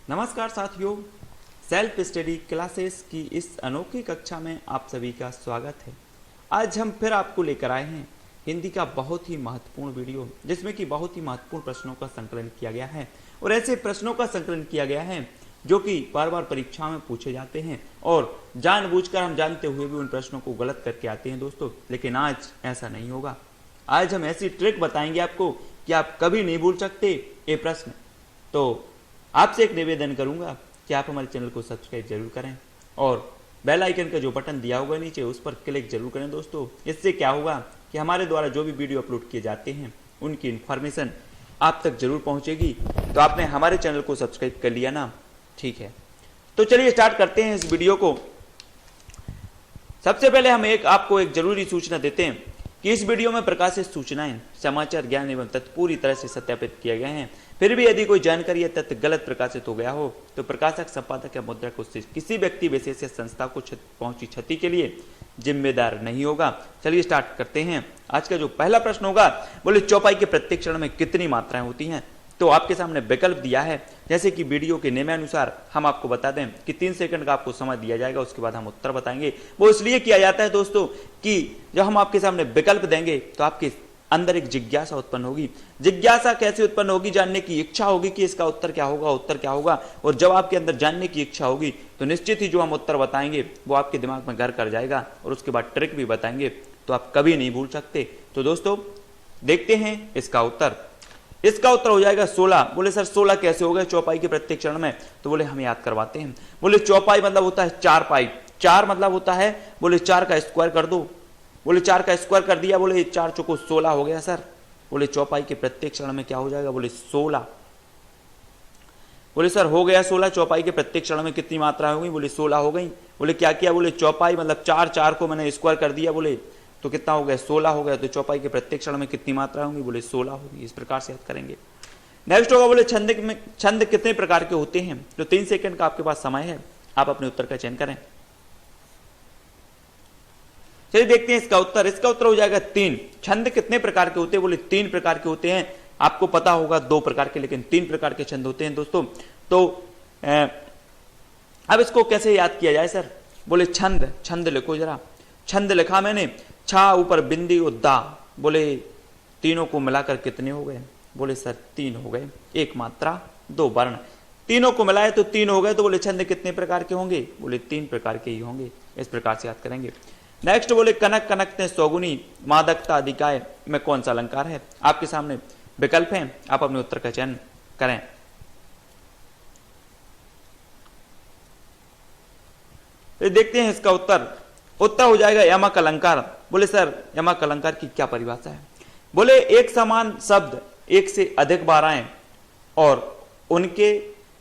नमस्कार साथियों, self study classes की इस अनोखी कक्षा में आप सभी का स्वागत है। आज हम फिर आपको लेकर आए हैं हिंदी का बहुत ही महत्वपूर्ण वीडियो, जिसमें कि बहुत ही महत्वपूर्ण प्रश्नों का संकलन किया गया है और ऐसे प्रश्नों का संकलन किया गया है जो कि बार बार परीक्षा में पूछे जाते हैं और जानबूझकर हम जानते हुए भी उन प्रश्नों को गलत करके आते हैं दोस्तों। लेकिन आज ऐसा नहीं होगा। आज हम ऐसी ट्रिक बताएंगे आपको कि आप कभी नहीं भूल सकते ये प्रश्न। तो आपसे एक निवेदन करूंगा कि आप हमारे चैनल को सब्सक्राइब जरूर करें और बेल आइकन का जो बटन दिया होगा नीचे उस पर क्लिक जरूर करें दोस्तों। इससे क्या होगा कि हमारे द्वारा जो भी वीडियो अपलोड किए जाते हैं उनकी इन्फॉर्मेशन आप तक जरूर पहुंचेगी। तो आपने हमारे चैनल को सब्सक्राइब कर लिया ना? ठीक है, तो चलिए स्टार्ट करते हैं इस वीडियो को। सबसे पहले हम आपको एक जरूरी सूचना देते हैं कि इस वीडियो में प्रकाशित सूचनाएं, समाचार, ज्ञान एवं तथ्य पूरी तरह से सत्यापित किए गए हैं। फिर भी यदि कोई जानकारी या तथ्य गलत प्रकाशित हो गया हो तो प्रकाशक, संपादक या मुद्रक उससे किसी व्यक्ति विशेष या संस्था को पहुंची क्षति के लिए जिम्मेदार नहीं होगा। चलिए स्टार्ट करते हैं। आज का जो पहला प्रश्न होगा, बोले चौपाई के प्रत्येक चरण में कितनी मात्राएं होती हैं? तो आपके सामने विकल्प दिया है, जैसे कि वीडियो के नियमानुसार हम आपको बता दें कि 3 सेकंड का आपको समय दिया जाएगा, उसके बाद हम उत्तर बताएंगे। वो इसलिए किया जाता है दोस्तों कि जब हम आपके सामने विकल्प देंगे तो आपके अंदर एक जिज्ञासा उत्पन्न होगी। जिज्ञासा कैसे उत्पन्न होगी? जानने की इच्छा होगी कि इसका उत्तर क्या होगा, उत्तर क्या होगा। और जब आपके अंदर जानने की इच्छा होगी तो निश्चित ही जो हम उत्तर बताएंगे वो आपके दिमाग में घर कर जाएगा और उसके बाद ट्रिक भी बताएंगे तो आप कभी नहीं भूल सकते। तो दोस्तों देखते हैं इसका उत्तर। इसका उत्तर हो जाएगा 16। बोले सर 16 कैसे हो गए चौपाई के प्रत्येक चरण में? तो बोले हम याद करवाते हैं। बोले चौपाई मतलब होता है 4 पाई। 4 मतलब होता है, बोले 4 का स्क्वायर कर दो। बोले 4 का स्क्वायर कर दिया, बोले 4 चौको 16 हो गया सर। बोले चौपाई के प्रत्येक चरण में क्या हो जाएगा? बोले 16। बोले सर हो गया 16। चौपाई के प्रत्येक चरण में कितनी मात्रा हो गई? बोले 16 हो गई। बोले क्या किया? बोले चौपाई मतलब 4 को मैंने स्क्वायर कर दिया, बोले तो कितना हो गया? 16 हो गया। तो चौपाई के प्रत्येक क्षण में कितनी मात्रा होंगी? बोले 16 होगी। इस प्रकार से याद करेंगे। नेक्स्ट होगा, बोले छंद कितने प्रकार के होते हैं? तो 3 सेकंड का आपके पास समय है, आप अपने उत्तर का चयन करें। चलिए देखते हैं इसका उत्तर। इसका उत्तर हो जाएगा 3। छंद कितने प्रकार के होते हैं? बोले 3 प्रकार के होते हैं। आपको पता होगा 2 प्रकार के, लेकिन 3 प्रकार के छंद होते हैं दोस्तों। तो अब इसको कैसे याद किया जाए सर? बोले छंद लिखो जरा। छंद लिखा मैंने, छा ऊपर बिंदी और दा। बोले तीनों को मिलाकर कितने हो गए? बोले सर 3 हो गए। 1 मात्रा 2 वर्ण, तीनों को मिलाए तो 3 हो गए। तो बोले छंद कितने प्रकार के होंगे? बोले 3 प्रकार के ही होंगे। इस प्रकार से याद करेंगे। नेक्स्ट बोले कनक कनकते सौगुनी मादकता अधिकाय में कौन सा अलंकार है? आपके सामने विकल्प हैं, आप अपने उत्तर का चयन करें। तो देखते हैं इसका उत्तर। उत्तर हो जाएगा यमक अलंकार। बोले सर यमक अलंकार की क्या परिभाषा है? बोले एक समान शब्द एक से अधिक बार आए और उनके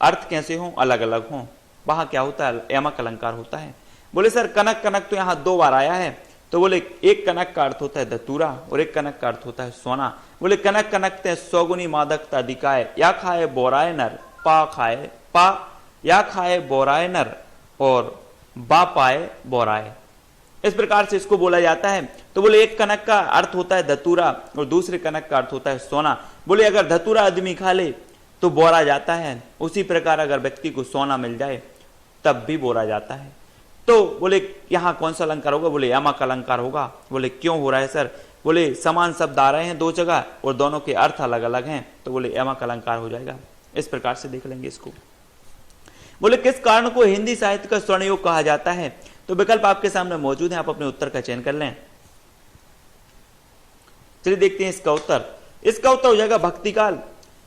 अर्थ कैसे हों? अलग अलग हों, वहां क्या होता है? यमक अलंकार होता है। बोले सर कनक कनक तो यहां 2 बार आया है। तो बोले एक कनक का अर्थ होता है धतूरा और एक कनक का अर्थ होता है सोना। बोले कनक कनकते सौगुनी मादकता अधिकाय, या खाए बोराय नर, पा या खाए बोराय नर और बा पाए बोराय। इस प्रकार से इसको बोला जाता है। तो बोले एक कनक का अर्थ होता है धतूरा और दूसरे कनक का अर्थ होता है सोना। बोले अगर धतूरा आदमी खा ले तो बोरा जाता है, उसी प्रकार अगर व्यक्ति को सोना मिल जाए तब भी बोरा जाता है। तो बोले यहां कौन सा अलंकार होगा? बोले यमक अलंकार होगा। बोले क्यों हो रहा है सर? बोले समान शब्द आ रहे हैं 2 जगह और दोनों के अर्थ अलग अलग हैं, तो बोले यमक अलंकार हो जाएगा। इस प्रकार से देख लेंगे इसको। बोले किस कारण को हिंदी साहित्य का स्वर्ण युग कहा जाता है? तो विकल्प आपके सामने मौजूद है, आप अपने उत्तर का चयन कर लें। चलिए देखते हैं इसका उत्तर। इसका उत्तर हो जाएगा भक्ति काल।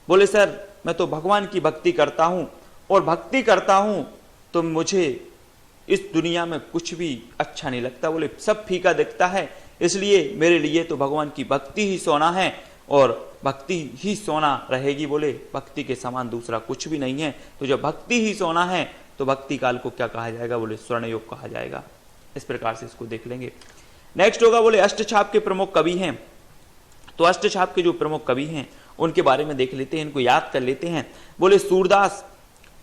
बोले सर मैं तो भगवान की भक्ति करता हूं और भक्ति करता हूं तो मुझे इस दुनिया में कुछ भी अच्छा नहीं लगता। बोले सब फीका दिखता है, इसलिए मेरे लिए तो भगवान की भक्ति ही सोना है और भक्ति ही सोना रहेगी। बोले भक्ति के समान दूसरा कुछ भी नहीं है। तो जब भक्ति ही सोना है तो भक्ति काल को क्या कहा जाएगा? बोले स्वर्ण युग कहा जाएगा। इस प्रकार से इसको देख लेंगे। नेक्स्ट होगा, बोले अष्टछाप के प्रमुख कवि हैं। तो अष्टछाप के जो प्रमुख कवि हैं उनके बारे में देख लेते हैं, इनको याद कर लेते हैं। बोले सूरदास,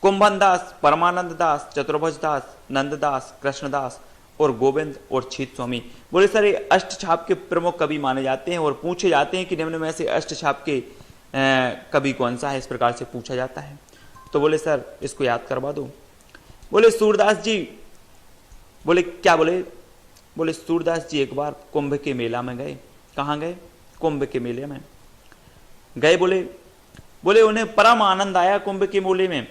कुंभन दास, परमानंद दास, चतुर्भुज दास, नंददास, कृष्णदास और गोविंद और छीत स्वामी। बोले सर ये अष्टछाप के प्रमुख कवि माने जाते हैं और पूछे जाते हैं कि निम्न में से अष्टछाप के कवि कौन सा है? इस प्रकार से पूछा जाता है। तो बोले सर इसको याद करवा दो। बोले सूरदास जी, बोले क्या बोले? बोले सूरदास जी एक बार कुंभ के मेला में गए। कहाँ गए? कुंभ के मेले में गए। बोले उन्हें परम आनंद आया कुंभ के मेले में।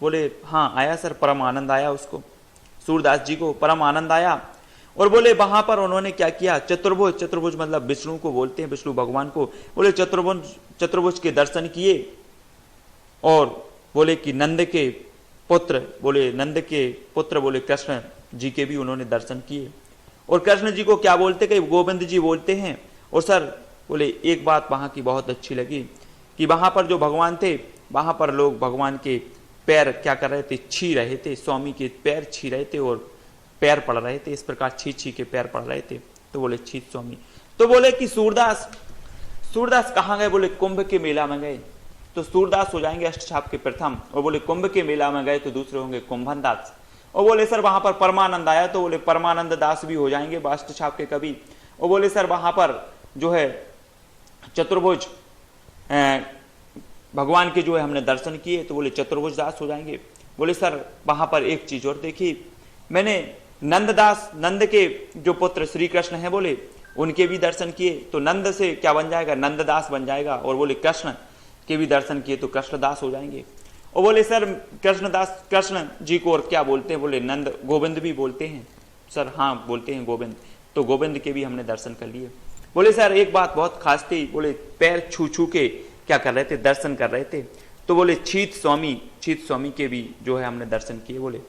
बोले हाँ आया सर, परम आनंद आया उसको, सूरदास जी को परम आनंद आया। और बोले वहां पर उन्होंने क्या किया? चतुर्भुज मतलब विष्णु को बोलते हैं, विष्णु भगवान को। बोले चतुर्भुज के दर्शन किए। और बोले कि नंद के पुत्र बोले कृष्ण जी के भी उन्होंने दर्शन किए। और कृष्ण जी को क्या बोलते? कि गोविंद जी बोलते हैं। और सर बोले एक बात वहां की बहुत अच्छी लगी कि वहां पर जो भगवान थे, वहां पर लोग भगवान के पैर क्या कर रहे थे? छी रहे थे। स्वामी के पैर छी रहे थे और पैर पड़ रहे थे, इस प्रकार छी के पैर पड़ रहे थे। तो बोले छी स्वामी। तो बोले कि सूरदास कहाँ गए? बोले कुंभ के मेला में गए। तो सूरदास हो जाएंगे अष्टछाप के प्रथम। और बोले कुंभ के मेला में गए तो दूसरे होंगे कुंभन दास। और बोले सर वहां पर परमानंद आया। तो बोले परमानंद दास भी हो जाएंगे अष्टछाप के कवि। और बोले सर वहां पर जो है चतुर्भुज भगवान के जो है हमने दर्शन किए। तो बोले चतुर्भुज दास हो जाएंगे। बोले सर वहां पर एक चीज और देखी मैंने, नंद के जो पुत्र श्री कृष्ण है, बोले उनके भी दर्शन किए। तो नंद से क्या बन जाएगा? नंददास बन जाएगा। और बोले कृष्ण के भी दर्शन किए तो कृष्णदास हो जाएंगे। और बोले सर कृष्ण जी को और क्या बोलते हैं? बोले नंद गोविंद भी बोलते हैं। सर हाँ बोलते हैं गोविंद। तो गोविंद के भी हमने दर्शन कर लिए। बोले सर एक बात बहुत खास थी। बोले पैर छू के क्या कर रहे थे? दर्शन कर रहे थे। तो बोले छीत स्वामी के भी जो है हमने दर्शन किए। बोले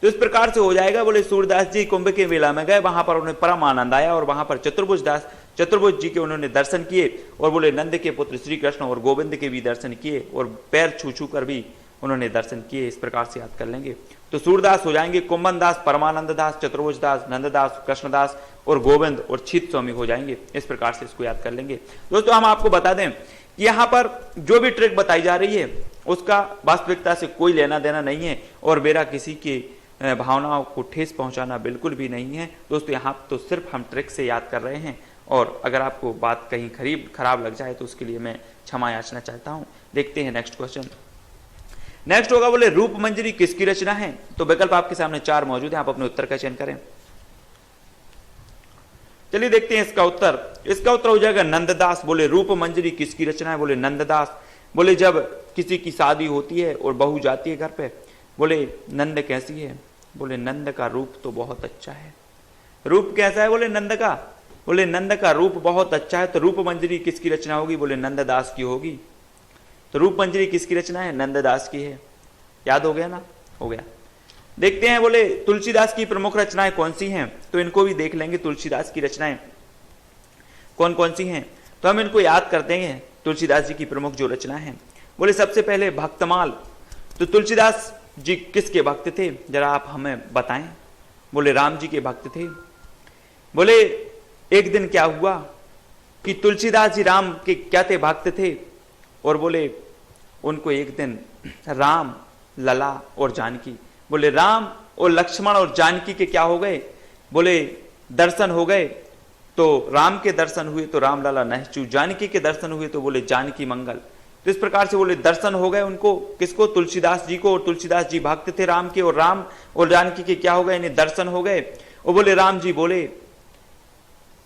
तो इस प्रकार से हो जाएगा। बोले सूरदास जी कुंभ के मेला में गए, वहां पर उन्हें परम आनंद आया। और वहां पर चतुर्भुज जी के उन्होंने दर्शन किए। और बोले नंद के पुत्र श्री कृष्ण और गोविंद के भी दर्शन किए। और पैर छू कर भी उन्होंने दर्शन किए। इस प्रकार से याद कर लेंगे। तो सूरदास हो जाएंगे कुंभन दास, परमानंद दास, चतुर्भुज दास, नंददास, कृष्णदास और गोविंद और छित स्वामी हो जाएंगे। इस प्रकार से इसको याद कर लेंगे। दोस्तों हम आपको बता दें कि यहाँ पर जो भी ट्रिक बताई जा रही है उसका वास्तविकता से कोई लेना देना नहीं है। और मेरा किसी की भावनाओं को ठेस पहुंचाना बिल्कुल भी नहीं है। दोस्तों यहाँ तो सिर्फ हम ट्रिक से याद कर रहे हैं। और अगर आपको बात कहीं खराब लग जाए तो उसके लिए मैं क्षमा याचना चाहता हूं। देखते हैं नेक्स्ट क्वेश्चन। नेक्स्ट होगा बोले रूप मंजरी किसकी रचना है? तो विकल्प आपके सामने 4 मौजूद है, आप अपने उत्तर का चयन करें। चलिए देखते हैं इसका उत्तर। इसका उत्तर हो जाएगा नंददास। बोले रूप मंजरी किसकी रचना है? बोले नंददास। बोले जब किसी की शादी होती है और बहू जाती है घर पे, बोले नंद कैसी है? बोले नंद का रूप तो बहुत अच्छा है। रूप कैसा है? बोले नंद का। बोले नंद का रूप बहुत अच्छा है। तो रूप मंजरी किसकी रचना होगी? बोले नंददास की होगी। तो रूप मंजरी किसकी रचना है? नंददास की है। याद हो गया ना? हो गया। देखते हैं बोले तुलसीदास की प्रमुख रचनाएं कौन सी हैं? तो इनको भी देख लेंगे तुलसीदास की रचनाएं कौन कौन सी हैं। तो हम इनको याद करते हैं तुलसीदास जी की प्रमुख जो रचना है। बोले सबसे पहले भक्तमाल। तो तुलसीदास जी किसके भक्त थे? जरा आप हमें बताएं। बोले राम जी के भक्त थे। बोले एक दिन क्या हुआ कि तुलसीदास जी राम के क्या थे? भक्त थे। और बोले उनको एक दिन राम, लला और जानकी, बोले राम और लक्ष्मण और जानकी के क्या हो गए? बोले दर्शन हो गए। तो राम के दर्शन हुए तो राम लला नहचू, जानकी के दर्शन हुए तो बोले जानकी मंगल। तो इस प्रकार से बोले दर्शन हो गए उनको। किसको? तुलसीदास जी को। और तुलसीदास जी भक्त थे राम के, और राम और जानकी के क्या हो गए? इन्हें दर्शन हो गए। और बोले राम जी बोले,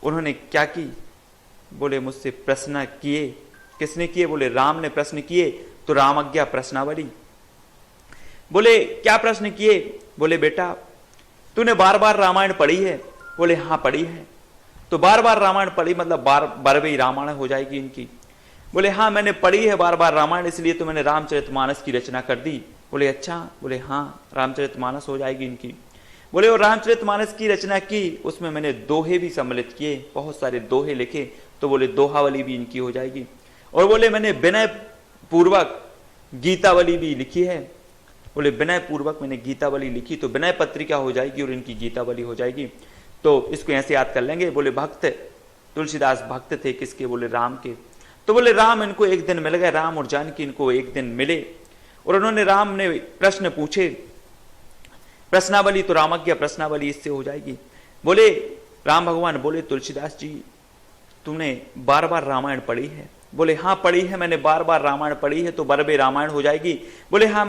उन्होंने क्या की? बोले मुझसे प्रश्न किए। किसने किए? बोले राम ने प्रश्न किए। तो रामज्ञा प्रश्नावली। बोले क्या प्रश्न किए? बोले बेटा तूने बार बार रामायण पढ़ी है? बोले हाँ पढ़ी है। तो बार बार रामायण पढ़ी मतलब बारहवीं रामायण हो जाएगी इनकी। बोले हाँ मैंने पढ़ी है बार बार रामायण, इसलिए तो मैंने रामचरितमानस की रचना कर दी। बोले अच्छा? बोले हाँ रामचरितमानस हो जाएगी इनकी। बोले और रामचरितमानस की रचना की, उसमें मैंने दोहे भी सम्मिलित किए, बहुत सारे दोहे लिखे। तो बोले दोहावली भी इनकी हो जाएगी। और बोले मैंने विनय पूर्वक गीतावली भी लिखी है। बोले विनय पूर्वक मैंने गीतावली लिखी तो विनय पत्रिका हो जाएगी और इनकी गीतावली हो जाएगी। तो इसको ऐसे याद कर लेंगे। बोले भक्त तुलसीदास भक्त थे किसके? बोले राम के। तो बोले राम इनको एक दिन मिल गए, राम और जानकी इनको एक दिन मिले और उन्होंने राम ने प्रश्न पूछे। प्रश्नावली तो रामज्ञा प्रश्नावली इससे हो जाएगी। बोले राम भगवान बोले तुलसीदास जी तुमने बार बार रामायण पढ़ी है? बोले हाँ पढ़ी है, मैंने बार बार रामायण पढ़ी है, तो बरबे रामायण हो जाएगी। बोले हाँ,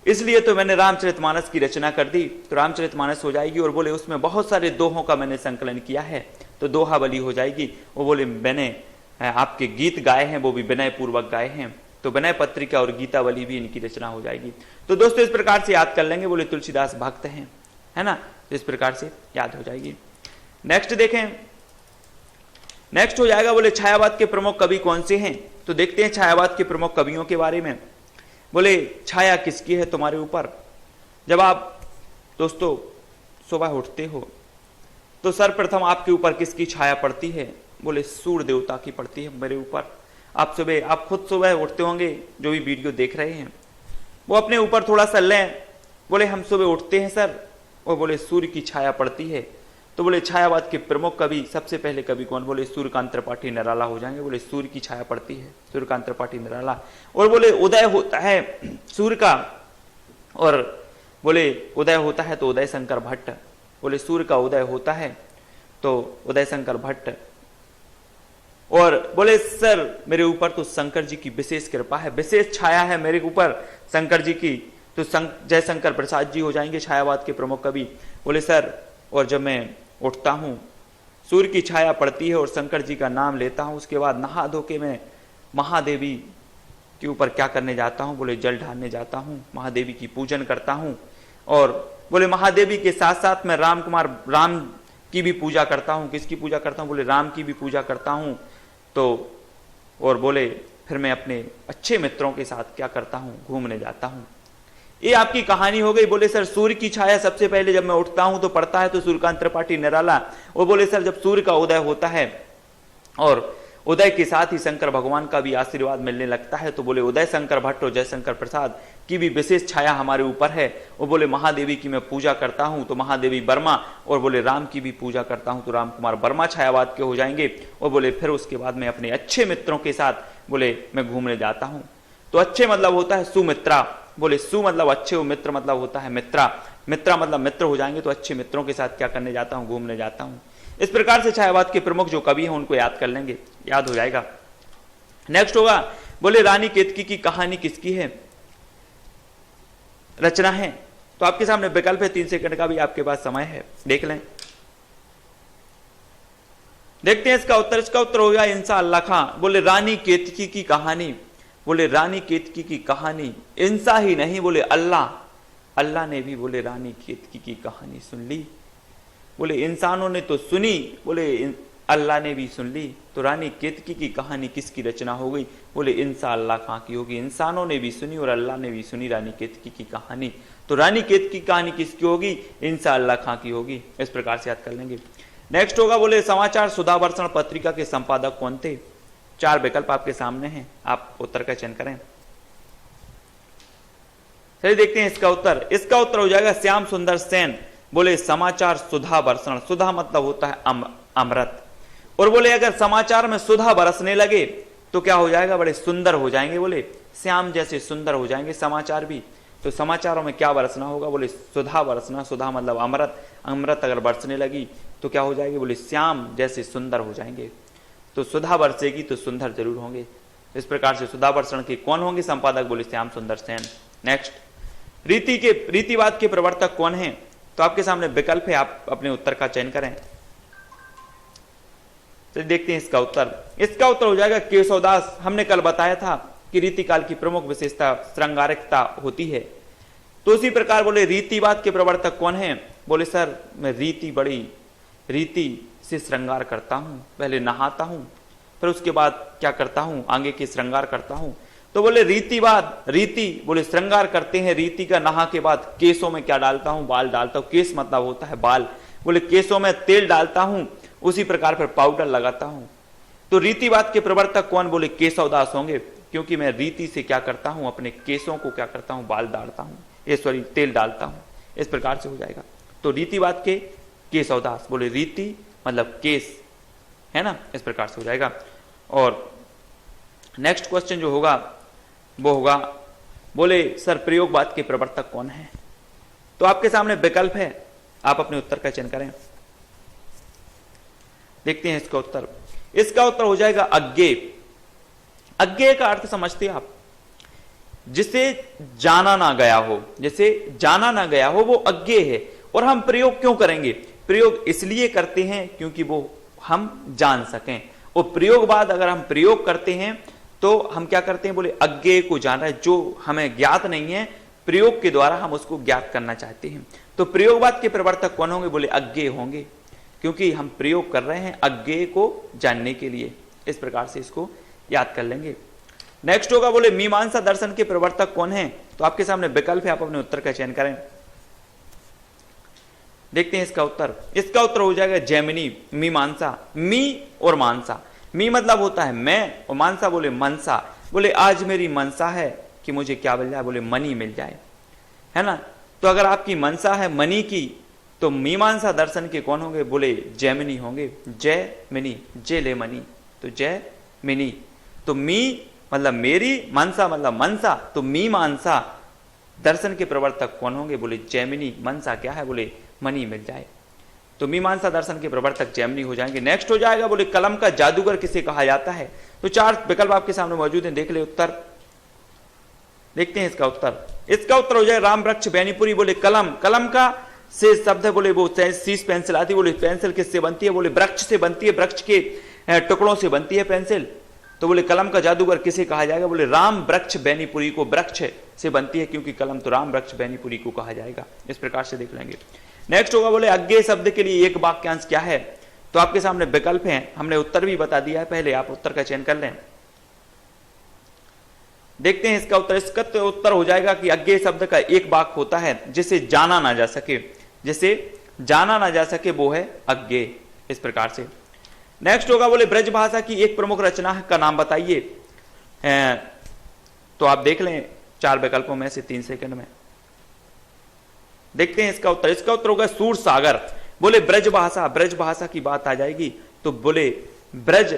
इसलिए तो मैंने रामचरितमानस की रचना कर दी, तो रामचरितमानस हो जाएगी। और बोले उसमें बहुत सारे दोहों का मैंने संकलन किया है, तो दोहावली हो जाएगी। वो बोले मैंने आपके गीत गाए हैं, वो भी विनय पूर्वक गाए हैं, तो विनय पत्रिका और गीतावली भी इनकी रचना हो जाएगी। तो दोस्तों इस प्रकार से याद कर लेंगे। बोले तुलसीदास भक्त हैं, है ना, तो इस प्रकार से याद हो जाएगी। नेक्स्ट देखें, नेक्स्ट हो जाएगा बोले छायावाद के प्रमुख कवि कौन से हैं। तो देखते हैं छायावाद के प्रमुख कवियों के बारे में। बोले छाया किसकी है तुम्हारे ऊपर। जब आप दोस्तों सुबह उठते हो तो सर्वप्रथम आपके ऊपर किसकी छाया पड़ती है। बोले सूर्य देवता की पड़ती है मेरे ऊपर। आप खुद सुबह उठते होंगे, जो भी वीडियो देख रहे हैं वो अपने ऊपर थोड़ा सा लें। बोले हम सुबह उठते हैं सर, और बोले सूर्य की छाया पड़ती है। तो बोले छायावाद के प्रमुख कवि सबसे पहले कवि कौन। बोले सूर्यकांत त्रिपाठी निराला हो जाएंगे। बोले सूर्य की छाया पड़ती है, सूर्यकांत त्रिपाठी निराला। और बोले उदय होता है सूर्य का, और बोले उदय होता है तो उदय शंकर भट्ट। बोले सूर्य का उदय होता है तो उदय शंकर भट्ट। और बोले सर मेरे ऊपर तो शंकर जी की विशेष कृपा है, विशेष छाया है मेरे ऊपर शंकर जी की, तो जयशंकर प्रसाद जी हो जाएंगे छायावाद के प्रमुख कवि। बोले सर और जब मैं उठता हूं सूर्य की छाया पड़ती है और शंकर जी का नाम लेता हूं, उसके बाद नहा धो के मैं महादेवी के ऊपर क्या करने जाता हूं। बोले जल ढालने जाता हूं, महादेवी की पूजन करता हूं। और बोले महादेवी के साथ साथ मैं राम की भी पूजा करता हूं। किसकी पूजा करता हूं। बोले राम की भी पूजा करता हूं। तो और बोले फिर मैं अपने अच्छे मित्रों के साथ क्या करता हूं, घूमने जाता हूं। ये आपकी कहानी हो गई। बोले सर सूर्य की छाया सबसे पहले जब मैं उठता हूं तो पड़ता है तो सूर्यकांत त्रिपाठी निराला। और बोले सर जब सूर्य का उदय होता है और उदय के साथ ही शंकर भगवान का भी आशीर्वाद मिलने लगता है, तो बोले उदय शंकर भट्ट और जयशंकर प्रसाद की भी विशेष छाया हमारे ऊपर है। और बोले महादेवी की मैं पूजा करता हूं तो महादेवी वर्मा, और बोले राम की भी पूजा करता हूं तो राम कुमार वर्मा छायावाद के हो जाएंगे। और बोले फिर उसके बाद मैं अपने अच्छे मित्रों के साथ बोले मैं घूमने जाता हूं। तो अच्छे मतलब होता है सुमित्रा। बोले सु मतलब अच्छे, मित्र मतलब होता है मित्रा। मित्रा मतलब मित्र हो जाएंगे, तो अच्छे मित्रों के साथ क्या करने जाता हूं, घूमने जाता हूं। इस प्रकार से छायावाद के प्रमुख जो कवि हैं उनको याद कर लेंगे, याद हो जाएगा। नेक्स्ट होगा बोले रानी केतकी की कहानी किसकी है, रचना है। तो आपके सामने विकल्प है, 3 सेकंड का भी आपके पास समय है, देख लें। देखते हैं इसका उत्तर। इसका उत्तर होगा इंशाअल्लाह खां। बोले रानी केतकी की कहानी। बोले रानी केतकी की कहानी इंसा ही नहीं, बोले अल्लाह ने भी बोले रानी केतकी की कहानी सुन ली। बोले इंसानों ने तो सुनी, बोले अल्लाह ने भी सुन ली। तो रानी केतकी की कहानी किसकी रचना हो गई। बोले इंशाअल्लाह खां की होगी। इंसानों ने भी सुनी और अल्लाह ने भी सुनी रानी केतकी की कहानी। तो रानी केतकी की कहानी किसकी होगी, इंशाअल्लाह खां की होगी। इस प्रकार से याद कर लेंगे। नेक्स्ट होगा बोले समाचार सुधावर्षण पत्रिका के संपादक कौन थे। 4 विकल्प आपके सामने हैं, आप उत्तर का चयन करें। चलिए देखते हैं इसका उत्तर। इसका उत्तर हो जाएगा श्याम सुंदर सेन। बोले समाचार सुधा वर्षण, सुधा मतलब होता है अमृत। और बोले अगर समाचार में सुधा बरसने लगे तो क्या हो जाएगा, बड़े सुंदर हो जाएंगे। बोले श्याम जैसे सुंदर हो जाएंगे समाचार भी। तो समाचारों में क्या बरसना होगा, बोले सुधा बरसना। सुधा मतलब अमृत, अमृत अगर बरसने लगी तो क्या हो जाएगी, बोले श्याम जैसे सुंदर हो जाएंगे। तो सुधा बरसेगी तो सुंदर जरूर होंगे। इस प्रकार से सुधा वर्षण के कौन होंगे संपादक, बोले श्याम सुंदर सेन। नेक्स्ट रीतिवाद के प्रवर्तक कौन हैं। तो आपके सामने विकल्प है, आप अपने उत्तर का चयन करें। तो देखते हैं इसका उत्तर। इसका उत्तर हो जाएगा केशवदास। हमने कल बताया था कि रीतिकाल की प्रमुख विशेषता श्रृंगारिकता होती है। तो उसी प्रकार बोले रीतिवाद के प्रवर्तक कौन है। बोले सर मैं रीति से श्रृंगार करता हूं, पहले नहाता हूं फिर उसके बाद क्या करता हूं, आगे के श्रृंगार करता हूं। तो बोले रीतिवाद, रीति बोले श्रृंगार करते हैं। रीति का नहा के बाद केसों में क्या डालता हूं, बाल डालता हूं। केस मतलब होता है बाल। बोले केसों में तेल डालता हूं, उसी प्रकार फिर पाउडर लगाता हूं। तो रीतिवाद के प्रवर्तक कौन, बोले केशवदास होंगे, क्योंकि मैं रीति से क्या करता हूं, अपने केसों को क्या करता हूं, बाल डालता हूं, तेल डालता हूं। इस प्रकार से हो जाएगा। तो रीतिवाद के केशवदास। बोले रीति मतलब केस, है ना, इस प्रकार से हो जाएगा। और नेक्स्ट क्वेश्चन जो होगा वो होगा बोले सर प्रयोगवाद के प्रवर्तक कौन है। तो आपके सामने विकल्प है, आप अपने उत्तर का चयन करें। देखते हैं इसका उत्तर। इसका उत्तर हो जाएगा अज्ञे। अज्ञेय का अर्थ समझते आप, जिसे जाना ना गया हो, जिसे जाना ना गया हो वो अज्ञेय है। और हम प्रयोग क्यों करेंगे? प्रयोग इसलिए करते हैं क्योंकि वो हम जान सकें। और प्रयोग बाद अगर हम प्रयोग करते हैं तो हम क्या करते हैं? बोले अज्ञेय को जान रहा है, जो हमें ज्ञात नहीं है, प्रयोग के द्वारा हम उसको ज्ञात करना चाहते हैं। तो प्रयोगवाद के प्रवर्तक कौन होंगे? बोले अज्ञेय होंगे, क्योंकि हम प्रयोग कर रहे हैं अज्ञेय को जानने के लिए। इस प्रकार से इसको याद कर लेंगे। नेक्स्ट होगा बोले मीमांसा दर्शन के प्रवर्तक कौन है? तो आपके सामने विकल्प है, आप अपने उत्तर का चयन करें। देखते हैं इसका उत्तर। इसका उत्तर हो जाएगा जैमिनी, मीमांसा। मी और मानसा, मी मतलब होता है मैं, और मानसा बोले मनसा। बोले आज मेरी मनसा है कि मुझे क्या मिल जाए? बोले मनी मिल जाए, है ना। तो अगर आपकी मनसा है मनी की, तो मीमांसा दर्शन के कौन होंगे? बोले जैमिनी होंगे। जय मिनी, जय ले मनी, तो जय मिनी। तो मी मतलब मेरी, मनसा मतलब मनसा, तो मीमांसा दर्शन के प्रवर्तक कौन होंगे? बोले जैमिनी। मनसा क्या है? बोले मनी मिल जाए, तो मीमांसा दर्शन के प्रवर्तक जैमिनी हो जाएंगे। नेक्स्ट हो जाएगा बोले कलम का जादूगर किसे कहा जाता है? तो 4 विकल्प आपके सामने मौजूद हैं, देख ले उत्तर। देखते हैं इसका उत्तर। इसका उत्तर हो जाए राम वृक्ष बैनीपुरी। बोले कलम, कलम का से शब्द है, बोले वो शीश पेंसिल आती है। बोले पेंसिल किससे बनती है? बोले वृक्ष से बनती है, वृक्ष के टुकड़ों से बनती है पेंसिल। तो बोले कलम का जादूगर किसे कहा जाएगा? बोले राम वृक्ष बैनीपुरी को वृक्ष से बनती है, क्योंकि कलम तो राम वृक्ष बैनीपुरी को कहा जाएगा। इस प्रकार से देख लेंगे। नेक्स्ट होगा बोले अज्ञेय शब्द के लिए एक वाक्यांश क्या है? तो आपके सामने विकल्प हैं, हमने उत्तर भी बता दिया है, पहले आप उत्तर का चयन कर लें। देखते हैं इसका उत्तर। इसका तो उत्तर हो जाएगा कि अज्ञेय शब्द का एक वाक्य होता है जिसे जाना ना जा सके, जिसे जाना ना जा सके वो है अज्ञेय। इस प्रकार से नेक्स्ट होगा बोले ब्रज भाषा की एक प्रमुख रचना का नाम बताइए। तो आप देख लें 4 विकल्पों में से 3 सेकंड में। देखते हैं इसका उत्तर। इसका उत्तर होगा सूर सागर। बोले ब्रज भाषा, ब्रज भाषा की बात आ जाएगी तो बोले ब्रज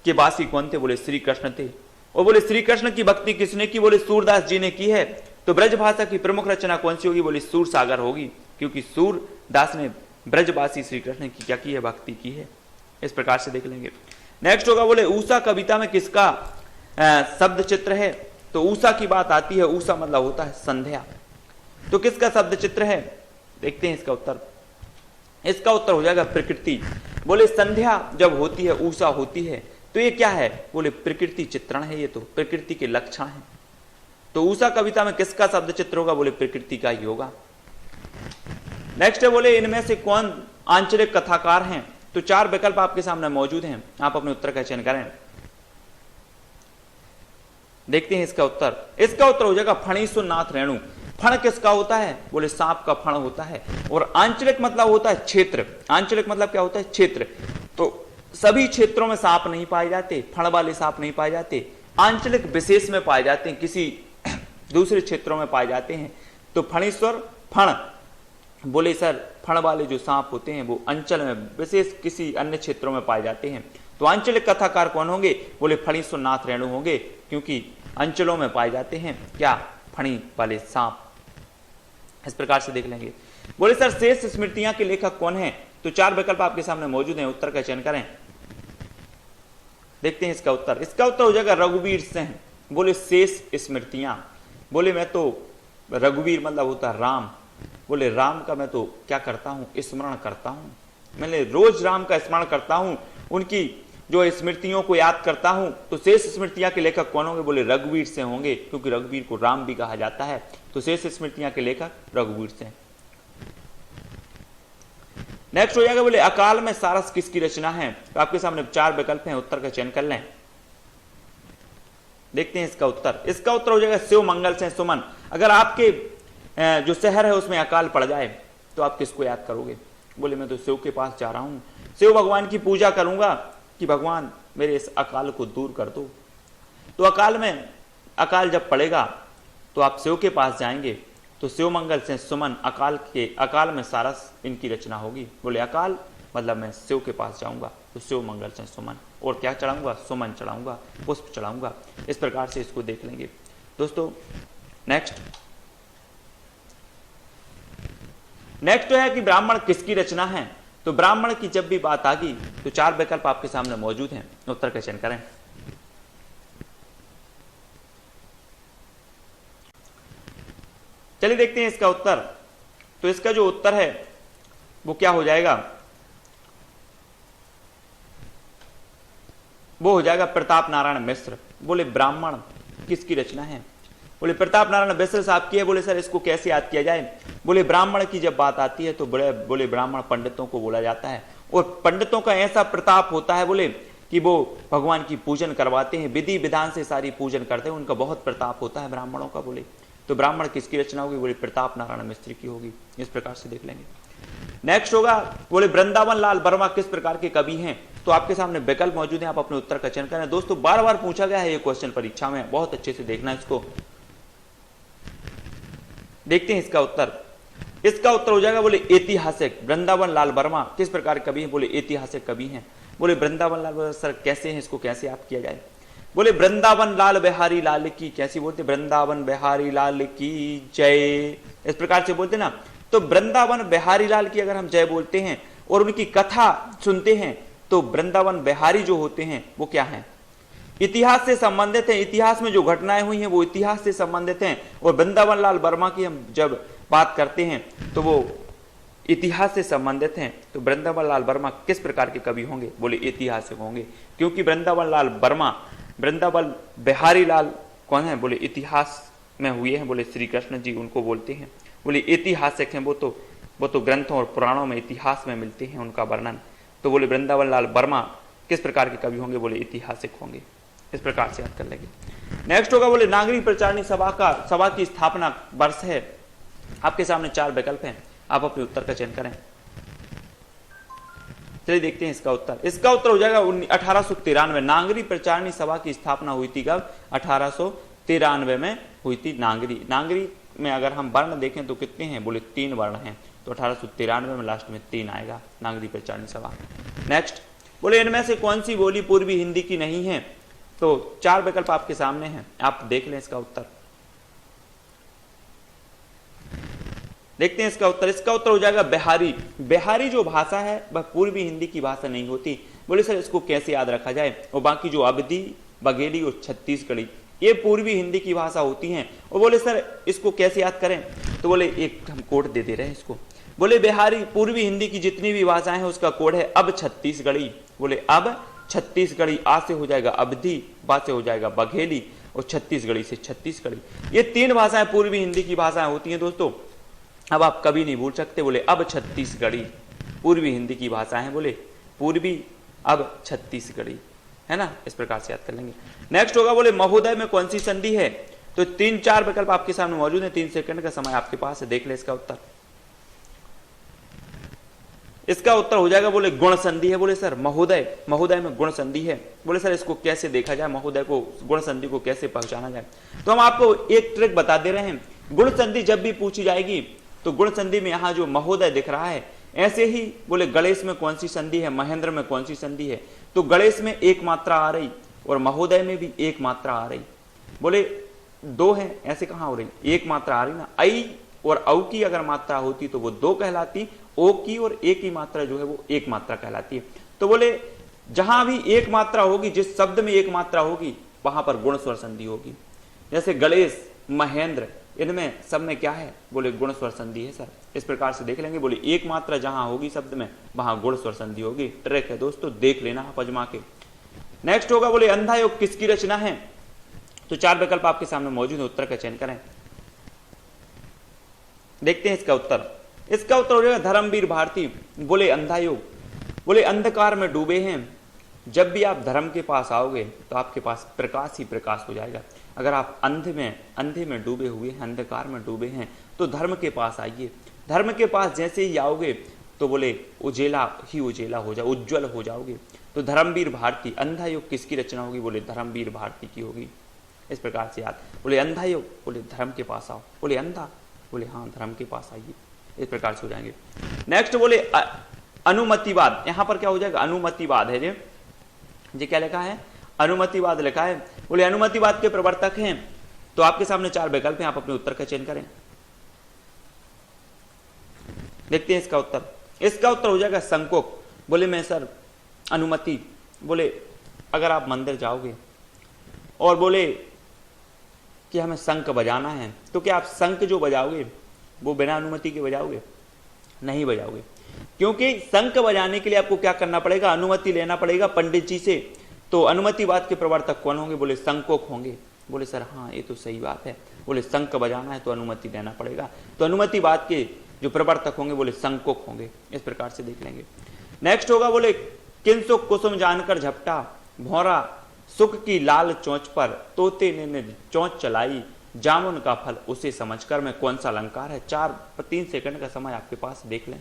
के वासी कौन थे? बोले श्री कृष्ण थे। और बोले श्री कृष्ण की भक्ति किसने की? बोले सूरदास जी ने की है। तो ब्रज भाषा की प्रमुख रचना कौन सी होगी? बोले सूर सागर होगी, क्योंकि सूरदास ने ब्रजवासी श्री कृष्ण की क्या की है? भक्ति की है। इस प्रकार से देख लेंगे। नेक्स्ट होगा बोले ऊषा कविता में किसका शब्द चित्र है? तो ऊषा की बात आती है, ऊषा मतलब होता है संध्या, तो किसका शब्द चित्र है? देखते हैं इसका उत्तर। इसका उत्तर हो जाएगा प्रकृति। बोले संध्या जब होती है, ऊषा होती है, तो ये क्या है? बोले प्रकृति चित्रण है, ये तो प्रकृति के लक्षण है। तो ऊषा कविता में किसका शब्द चित्र होगा? बोले प्रकृति का ही होगा। नेक्स्ट है बोले इनमें से कौन आंचलिक कथाकार हैं? तो 4 विकल्प आपके सामने मौजूद हैं, आप अपने उत्तर का चयन करें। देखते हैं इसका उत्तर। इसका उत्तर हो जाएगा फणीश्वर नाथ रेणु। फण किसका होता है? बोले सांप का फण होता है। और आंचलिक मतलब होता है क्षेत्र। आंचलिक मतलब क्या होता है? क्षेत्र। तो सभी क्षेत्रों में सांप नहीं पाए जाते, फण वाले सांप नहीं पाए जाते, आंचलिक विशेष में पाए जाते हैं, किसी दूसरे क्षेत्रों में पाए जाते हैं। तो फणीश्वर फण, बोले सर फण वाले जो सांप होते हैं वो अंचल में विशेष किसी अन्य क्षेत्रों में पाए जाते हैं। तो आंचलिक कथाकार कौन होंगे? बोले फणीश्वर नाथ रेणु होंगे, क्योंकि अंचलों में पाए जाते हैं क्या? फणी वाले सांप। इस प्रकार से देख लेंगे। बोले सर शेष स्मृतियां के लेखक कौन है? तो 4 विकल्प आपके सामने मौजूद हैं, उत्तर का चयन करें। देखते हैं इसका उत्तर। इसका उत्तर हो जाएगा रघुवीर सिंह। बोले शेष स्मृतियां, बोले मैं तो रघुवीर मतलब होता है राम। बोले राम का मैं तो क्या करता हूं? स्मरण करता हूं, मैंने रोज राम का स्मरण करता हूं, उनकी जो स्मृतियों को याद करता हूं। तो शेष स्मृतियां के लेखक कौन होंगे? बोले रघुवीर से होंगे, क्योंकि रघुवीर को राम भी कहा जाता है। तो शेष स्मृतियां के लेखक रघुवीर से। नेक्स्ट हो जाएगा बोले अकाल में सारस किसकी रचना है? तो आपके सामने 4 विकल्प हैं, उत्तर का चयन कर लें। देखते हैं इसका उत्तर। इसका उत्तर हो जाएगा शिव मंगल से सुमन। अगर आपके जो शहर है उसमें अकाल पड़ जाए तो आप किसको याद करोगे? बोले मैं तो शिव के पास जा रहा हूं, शिव भगवान की पूजा करूंगा कि भगवान मेरे इस अकाल को दूर कर दो। तो अकाल जब पड़ेगा तो आप शिव के पास जाएंगे। तो शिव मंगल से सुमन, अकाल में सारस इनकी रचना होगी। बोले अकाल मतलब मैं शिव के पास जाऊंगा, तो शिव मंगल से सुमन। और क्या चढ़ाऊंगा? सुमन चढ़ाऊंगा, पुष्प चढ़ाऊंगा। इस प्रकार से इसको देख लेंगे दोस्तों। नेक्स्ट है कि ब्राह्मण किसकी रचना है? तो ब्राह्मण की जब भी बात आ गई तो 4 विकल्प आपके सामने मौजूद हैं, उत्तर का चयन करें। चलिए देखते हैं इसका उत्तर। तो इसका जो उत्तर है वो क्या हो जाएगा, वो हो जाएगा प्रताप नारायण मिश्र। बोले ब्राह्मण किसकी रचना है? बोले प्रताप नारायण मिश्र साहब की है। बोले सर इसको कैसे याद किया जाए? बोले ब्राह्मण की जब बात आती है तो बोले ब्राह्मण पंडितों को बोला जाता है, और पंडितों का ऐसा प्रताप होता है बोले कि वो भगवान की पूजन करवाते हैं, विधि विधान से सारी पूजन करते हैं, उनका बहुत प्रताप होता है ब्राह्मणों का। बोले तो ब्राह्मण किसकी रचना होगी? बोले प्रताप नारायण मिश्र की होगी। इस प्रकार से देख लेंगे। नेक्स्ट होगा, बोले वृंदावन लाल वर्मा किस प्रकार के कवि हैं? तो आपके सामने विकल्प मौजूद है, आप अपने उत्तर का चयन करें। दोस्तों बार बार पूछा गया है ये क्वेश्चन परीक्षा में, बहुत अच्छे से देखना इसको। देखते हैं इसका उत्तर। इसका उत्तर हो जाएगा बोले ऐतिहासिक। वृंदावन लाल वर्मा किस प्रकार कवि हैं? बोले ऐतिहासिक कवि हैं। बोले वृंदावन लाल वर्मा सर कैसे हैं, इसको कैसे याद किया जाए? बोले वृंदावन लाल बिहारी लाल की, कैसी बोलते? वृंदावन बिहारी लाल की जय, इस प्रकार से बोलते ना। तो वृंदावन बिहारी लाल की अगर हम जय बोलते हैं और उनकी कथा सुनते हैं तो वृंदावन बिहारी जो होते हैं वो क्या है? इतिहास से संबंधित है। इतिहास में जो घटनाएं हुई हैं वो इतिहास से संबंधित हैं। और वृंदावन लाल वर्मा की हम जब बात करते हैं तो वो इतिहास से संबंधित हैं। तो वृंदावन लाल वर्मा किस प्रकार के कवि होंगे? बोले ऐतिहासिक होंगे, क्योंकि वृंदावन लाल वर्मा, वृंदावन बिहारी लाल कौन है? बोले इतिहास में हुए हैं, बोले श्री कृष्ण जी उनको बोलते हैं। बोले ऐतिहासिक हैं, वो तो ग्रंथों और पुराणों में इतिहास में मिलते हैं उनका वर्णन। तो बोले वृंदावन लाल वर्मा किस प्रकार के कवि होंगे? बोले ऐतिहासिक होंगे। इस प्रकार से याद कर लेंगे। नेक्स्ट होगा, बोले नागरी प्रचारणी सभा की स्थापना वर्ष है। आपके सामने 4 विकल्प हैं, आप अपने उत्तर का चयन करें। चलिए देखते हैं इसका उत्तर। इसका उत्तर हो जाएगा 1893। नागरी प्रचारणी सभा की स्थापना हुई थी कब? 1893 में हुई थी नागरी। नागरी में अगर हम वर्ण देखें तो कितने हैं? बोले 3 वर्ण हैं। तो 1893 में लास्ट में 3 आएगा, नागरी प्रचारणी सभा। नेक्स्ट, बोले इनमें से कौन सी बोली पूर्वी हिंदी की नहीं है? तो 4 विकल्प आपके सामने हैं, आप देख लें इसका उत्तर। देखते हैं इसका उत्तर। इसका उत्तर हो जाएगा बिहारी। बिहारी जो भाषा है वह पूर्वी हिंदी की भाषा नहीं होती। बोले सर इसको कैसे याद रखा जाए? और बाकी जो अवधी, बघेली और छत्तीसगढ़ी ये पूर्वी हिंदी की भाषा होती हैं। और बोले सर इसको कैसे याद करें? तो बोले एक हम कोड दे रहे हैं इसको। बोले बिहारी पूर्वी हिंदी की जितनी भी भाषाएं हैं उसका कोड है अब छत्तीसगढ़ी। बोले अब छत्तीसगढ़ी, आ से हो जाएगा अवधी, बा से हो जाएगा बघेली और छत्तीसगढ़ी से छत्तीसगढ़ी। ये 3 भाषाएं पूर्वी हिंदी की भाषाएं होती हैं दोस्तों। अब आप कभी नहीं भूल सकते। बोले अब छत्तीसगढ़ी पूर्वी हिंदी की भाषा है। बोले पूर्वी अब छत्तीसगढ़ी, है ना? इस प्रकार से याद कर लेंगे। नेक्स्ट होगा, बोले महोदय में कौन सी संधि है? तो 3-4 विकल्प आपके सामने मौजूद है। 3 सेकंड का समय आपके पास है, देख ले इसका उत्तर। इसका उत्तर हो जाएगा बोले गुण संधि है। बोले सर महोदय में गुण संधि है। बोले सर इसको कैसे देखा जाए? महोदय को, गुण संधि को कैसे पहचाना जाए? तो हम आपको एक ट्रिक बता दे रहे हैं। गुण संधि जब भी पूछी जाएगी तो गुण संधि में यहां जो महोदय दिख रहा है, ऐसे ही बोले गणेश में कौन सी संधि है, महेंद्र में कौन सी संधि है? तो गणेश में 1 मात्रा आ रही और महोदय में भी 1 मात्रा आ रही। बोले 2 है, ऐसे कहां हो रही? 1 मात्रा आ रही ना। आई और औ की अगर मात्रा होती तो वो 2 कहलाती, ओ की और ए की मात्रा जो है वो 1 मात्रा कहलाती है। तो बोले जहां भी 1 मात्रा होगी, जिस शब्द में 1 मात्रा होगी वहां पर गुण स्वर संधि होगी। जैसे गणेश, महेंद्र, इनमें सब में क्या है? बोले गुण स्वर संधि है सर। इस प्रकार से देख लेंगे। बोले 1 मात्रा जहां होगी शब्द में वहां गुण स्वर संधि होगी। ट्रिक है दोस्तों, देख लेना आप आजमा के। नेक्स्ट होगा, बोले अंधा योग किसकी रचना है? तो 4 विकल्प आपके सामने मौजूद है, उत्तर का चयन करें। देखते हैं इसका उत्तर। इसका उत्तर हो जाएगा धर्मवीर भारती। बोले अंधा योग, बोले अंधकार में डूबे हैं। जब भी आप धर्म के पास आओगे तो आपके पास प्रकाश ही प्रकाश हो जाएगा। अगर आप अंधे में डूबे हुए हैं, अंधकार में डूबे हैं, तो धर्म के पास आइए। धर्म के पास जैसे ही आओगे तो बोले उजेला ही उजेला हो जाओ, उज्जवल हो जाओगे। तो धर्मवीर भारती, अंधा योग किसकी रचना होगी? बोले धर्मवीर भारती की होगी। इस प्रकार से याद। बोले अंधा योग, बोले धर्म के पास आओ। बोले अंधा, बोले हाँ धर्म के पास आइए। इस प्रकार से हो जाएंगे। नेक्स्ट बोले अनुमतिवाद। यहां पर क्या हो जाएगा? अनुमतिवाद है जी क्या लिखा है? अनुमतिवाद लिखा है। बोले अनुमतिवाद के प्रवर्तक हैं। तो आपके सामने 4 विकल्प हैं, आप अपने उत्तर का चयन करें। देखते हैं इसका उत्तर। इसका उत्तर हो जाएगा संकोक। बोले मैं सर अनुमति, बोले अगर आप मंदिर जाओगे और बोले कि हमें शंख बजाना है, तो क्या आप शंख जो बजाओगे वो बिना अनुमति के बजाओगे? नहीं बजाओगे, क्योंकि शंख बजाने के लिए आपको क्या करना पड़ेगा? अनुमति लेना पड़ेगा पंडित जी से। तो अनुमतिवाद के प्रवर्तक कौन होंगे? बोले शंकोक होंगे। बोले सर हाँ ये तो सही बात है, बोले शंख बजाना है तो अनुमति लेना पड़ेगा, तो अनुमतिवाद के जो प्रवर्तक होंगे बोले शंकोक होंगे। इस प्रकार से देख लेंगे। नेक्स्ट होगा बोले किंसुक कुसुम जानकर झपटा, भौरा सुख की लाल चोंच पर, तोते ने चोंच चलाई, जामुन का फल उसे समझकर। में कौन सा अलंकार है? 3 सेकंड का समय आपके पास, देख लें।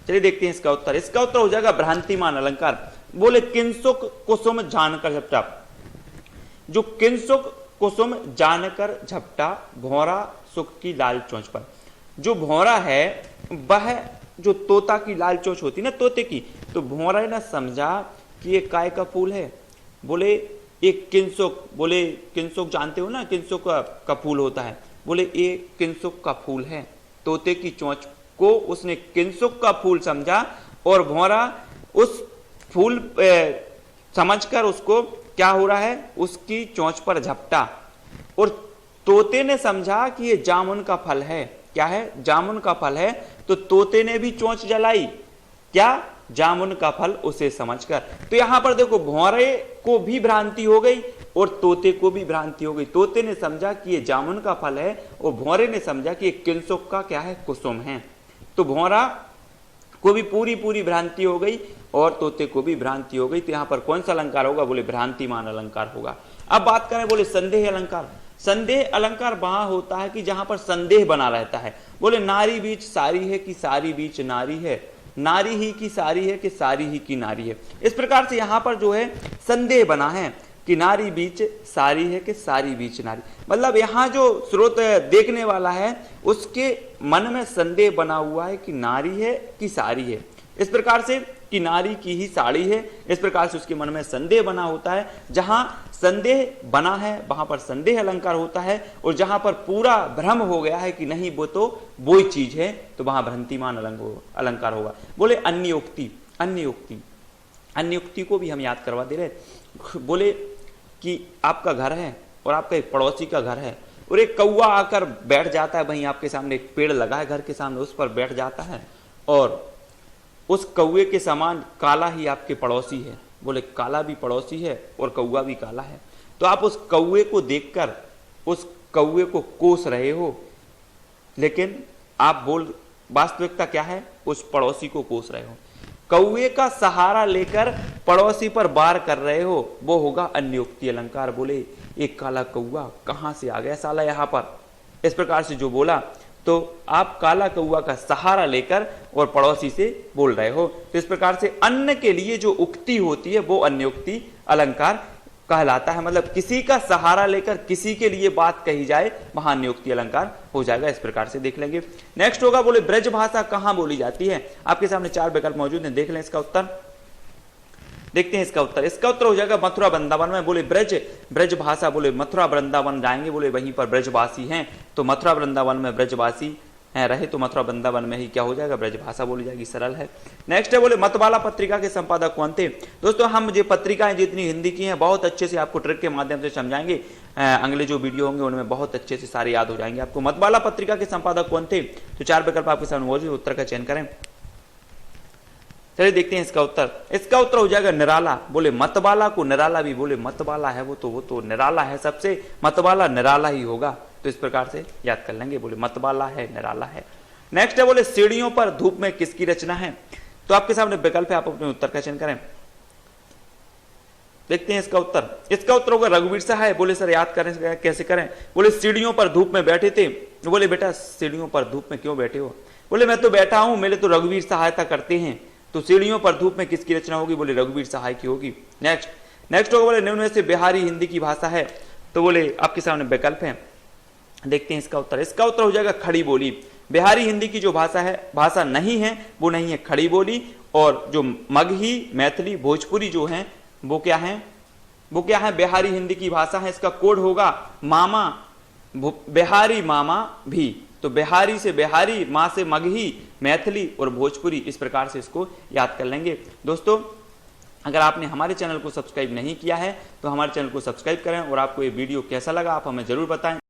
चलिए देखते हैं इसका उत्तर। इसका उत्तर हो जाएगा भ्रांतिमान अलंकार। बोले किंसुक कुसुम जानकर झपटा, जो किंसुक कुसुम जानकर झपटा, भौरा सुख की लाल चोंच पर। जो भौरा है वह जो तोता की लाल चोंच होती है ना, तोते की, तो भौरा ने समझा कि ये काय का फूल है। बोले एक किंसुक, बोले किंसुक जानते हो ना, किंसुक का फूल होता है, बोले ये किंसुक का फूल है। तोते की चोंच को उसने किंसुक का फूल समझा और भौरा उस फूल समझकर उसको क्या हो रहा है, उसकी चोंच पर झपटा, और तोते ने समझा कि ये जामुन का फल है। क्या है? जामुन का फल है। तो तोते ने भी चोंच जलाई, क्या? जामुन का फल उसे समझकर। तो यहां पर देखो भौरे को भी भ्रांति हो गई और तोते को भी भ्रांति हो गई। तोते ने समझा कि ये जामुन का फल है और भौरे ने समझा कि ये किंसुक का क्या है, कुसुम है। तो भौरा को भी पूरी भ्रांति हो गई और तोते को भी भ्रांति हो गई। तो यहां पर कौन सा अलंकार होगा? बोले भ्रांतिमान अलंकार होगा। अब बात करें बोले संदेह अलंकार। संदेह अलंकार वहां होता है कि जहां पर संदेह बना रहता है। बोले नारी बीच सारी है कि सारी बीच नारी है, नारी ही की सारी है कि सारी ही की नारी है। इस प्रकार से यहां पर जो है संदेह बना है कि नारी बीच सारी है कि सारी बीच नारी, मतलब यहां जो स्रोत देखने वाला है उसके मन में संदेह बना हुआ है कि नारी है कि सारी है। इस प्रकार से कि नारी की ही साड़ी है, इस प्रकार से उसके मन में संदेह बना होता है। जहां संदेह बना है वहां पर संदेह अलंकार होता है, और जहां पर पूरा भ्रम हो गया है कि नहीं वो तो वो ही चीज है, तो वहां भ्रांतिमान अलंकार होगा। बोले अन्योक्ति। अन्योक्ति, अन्योक्ति को भी हम याद करवा दे रहे। बोले कि आपका घर है और आपका एक पड़ोसी का घर है, और एक कौवा आकर बैठ जाता है वहीं आपके सामने, एक पेड़ लगा है घर के सामने, उस पर बैठ जाता है, और उस कौवे के समान काला ही आपके पड़ोसी है। बोले काला भी पड़ोसी है और कौवा भी काला है। तो आप उस कौवे को देखकर उस कौवे को कोस रहे हो, लेकिन आप बोल वास्तविकता क्या है? उस पड़ोसी को कोस रहे हो। कौवे का सहारा लेकर पड़ोसी पर वार कर रहे हो, वो होगा अन्योक्ति अलंकार। बोले एक काला कौवा कहां से आ गया साला यहां पर, इस प्रकार से जो बोला, तो आप काला कौवा का सहारा लेकर और पड़ोसी से बोल रहे हो। तो इस प्रकार से अन्न के लिए जो उक्ति होती है वो अन्योक्ति अलंकार कहलाता है। मतलब किसी का सहारा लेकर किसी के लिए बात कही जाए वहां अन्योक्ति अलंकार हो जाएगा। इस प्रकार से देख लेंगे। नेक्स्ट होगा बोले ब्रज भाषा कहां बोली जाती है। आपके सामने 4 विकल्प मौजूद हैं, देख लें इसका उत्तर। देखते हैं इसका उत्तर। इसका उत्तर हो जाएगा मथुरा वृंदावन में। बोले ब्रज भाषा, बोले मथुरा वृंदावन जाएंगे, बोले वहीं पर ब्रजवासी हैं, तो मथुरा वृंदावन में ब्रजवासी हैं रहे, तो मथुरा वृंदावन में ही क्या हो जाएगा, ब्रज भाषा बोली जाएगी। सरल है। नेक्स्ट है बोले मतवाला पत्रिका के संपादक कौन थे। दोस्तों हम जो पत्रिकाएं जितनी हिंदी की हैं बहुत अच्छे से आपको ट्रिक के माध्यम से समझाएंगे। अगले जो वीडियो होंगे उनमें बहुत अच्छे से सारे याद हो जाएंगे आपको। मतवाला पत्रिका के संपादक कौन थे, तो 4 विकल्प आपके सामने मौजूद, उत्तर का चयन करें। चलिए देखते हैं इसका उत्तर। इसका उत्तर हो जाएगा निराला। बोले मतवाला को निराला भी, बोले मतवाला है वो तो निराला है सबसे, मतवाला निराला ही होगा। तो इस प्रकार से याद कर लेंगे, बोले मतवाला है निराला है। नेक्स्ट है बोले सीढ़ियों पर धूप में किसकी रचना है। तो आपके सामने विकल्प है, आप अपने उत्तर का चयन करें। देखते हैं इसका उत्तर। इसका उत्तर होगा रघुवीर सहाय। बोले सर याद करें कैसे करें। बोले सीढ़ियों पर धूप में बैठे थे। बोले बेटा सीढ़ियों पर धूप में क्यों बैठे हो। बोले मैं तो बैठा हूं, मेरे तो रघुवीर सहायता करते हैं। तो सीढ़ियों पर धूप में किसकी रचना होगी, बोले रघुवीर सहाय की होगी। नेक्स्ट होगा बोले निम्न में से बिहारी हिंदी की भाषा है। तो बोले आपके सामने विकल्प है, देखते हैं इसका उत्तर। इसका उत्तर हो जाएगा खड़ी बोली। बिहारी हिंदी की जो भाषा है, भाषा नहीं है वो नहीं है खड़ी बोली। और जो मगही, मैथिली, भोजपुरी जो है वो क्या है, वो क्या है, बिहारी हिंदी की भाषा है। इसका कोड होगा मामा, बिहारी मामा भी। तो बिहारी से बिहारी, माँ से मगही, मैथिली और भोजपुरी, इस प्रकार से इसको याद कर लेंगे। दोस्तों अगर आपने हमारे चैनल को सब्सक्राइब नहीं किया है तो हमारे चैनल को सब्सक्राइब करें और आपको ये वीडियो कैसा लगा आप हमें ज़रूर बताएं।